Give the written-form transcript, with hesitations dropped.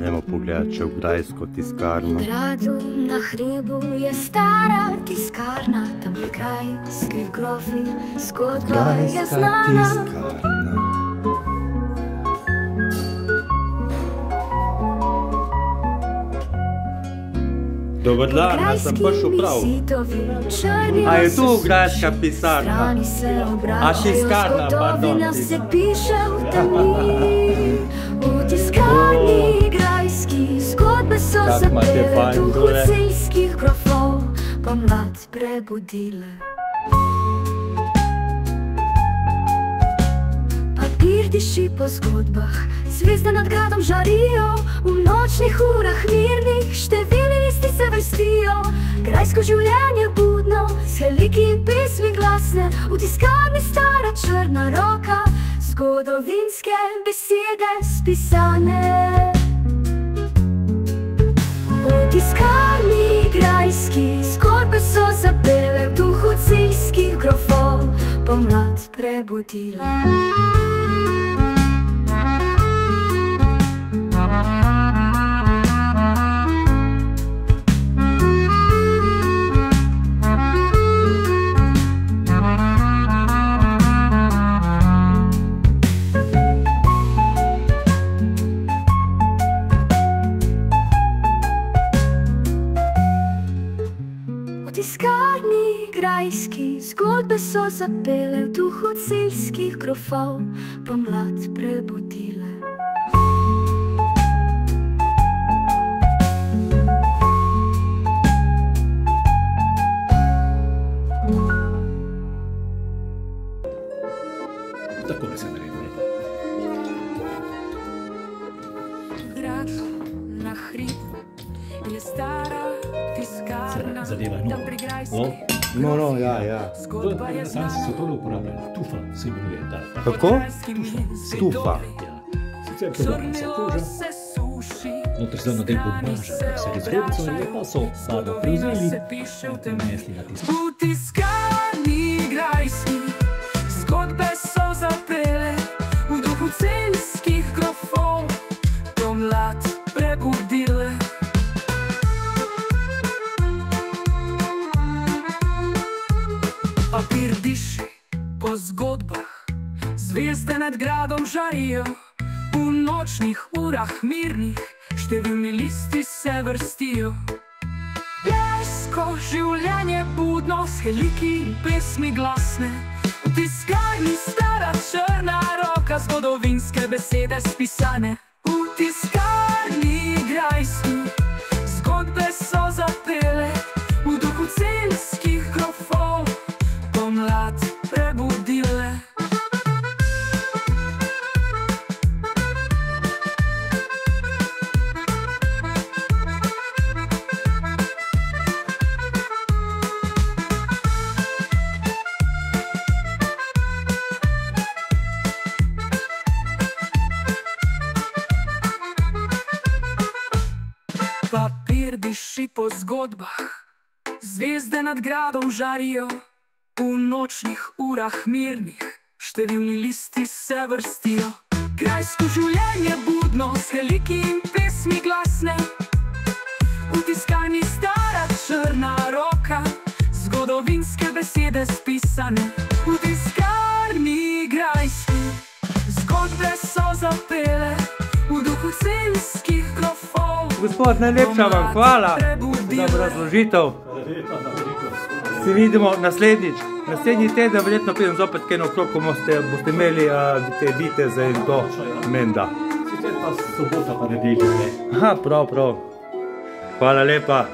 Gremo pogledat še v grajsko tiskarno. V gradu na hribu je stara tiskarna, tam pri grajskih grofih zgodba je znana. Dober dan, jaz sem prišel prav. A je tu grajska pisarna? A tiskarna, pardon. V tiskarni grajski zgodbe so zapele duhu celjskih grofov, pomlad prebudile. Papir diši po zgodbah, zvezde nad gradom žarijo, v nočnih urah mirnih številni listi se vrstijo. Grajsko življenje budno, sheliki in pesmi glasne, v tiskarni stara črna roka, zgodovinske besede spisane. V tiskarni grajski zgodbe so zapele v duhu celjskih grofov, pomlad prebudile. V tiskarni grajski zgodbe so zapele v duhu celjskih grofov, pomlad prebudile. Takole se naredi. Grad na hribu je stara tiskarna, tam pri grajski. No, ja. Zgodba je Tam se znana. to uporablja. Tufa se imenuje ta. Kako? Tufa. Sicer podobna se koža. Se suši, Notri so del bombaža, da se izgodico in pa so barvo prevzeli in prenesli na tisto. v tiskarni grajski zgodbe so zapele v duhu celjskih grofov, pomlad prebudile. Papir diši po zgodbah, zvezde nad gradom žarijo, v nočnih urah mirnih številni listi se vrstijo. Grajsko življenje budno, sheliki in pesmi glasne, v tiskarni stara črna roka, zgodovinske besede spisane. V tiskarni grajski zgodbe so zapele v duhu celjskih grofov, pomlad prebudile. Papir diši po zgodbah, zvezde nad gradom žarijo, v nočnih urah mirnih številni listi se vrstijo. Grajsko življenje budno, sheliki in pesmi glasne, v tiskarni stara črna roka, zgodovinske besede spisane. V tiskarni grajski zgodbe so zapele v duhu celjskih grofov. Gospod, najlepša vam hvala za razložitev. Se vidimo naslednjič. Naslednji teden verjetno pridem zopet kaj naokrog, ko boste imeli te viteze in to menda. Sicer pa sobota pa nedelja, ne? Aha, prav. Hvala lepa.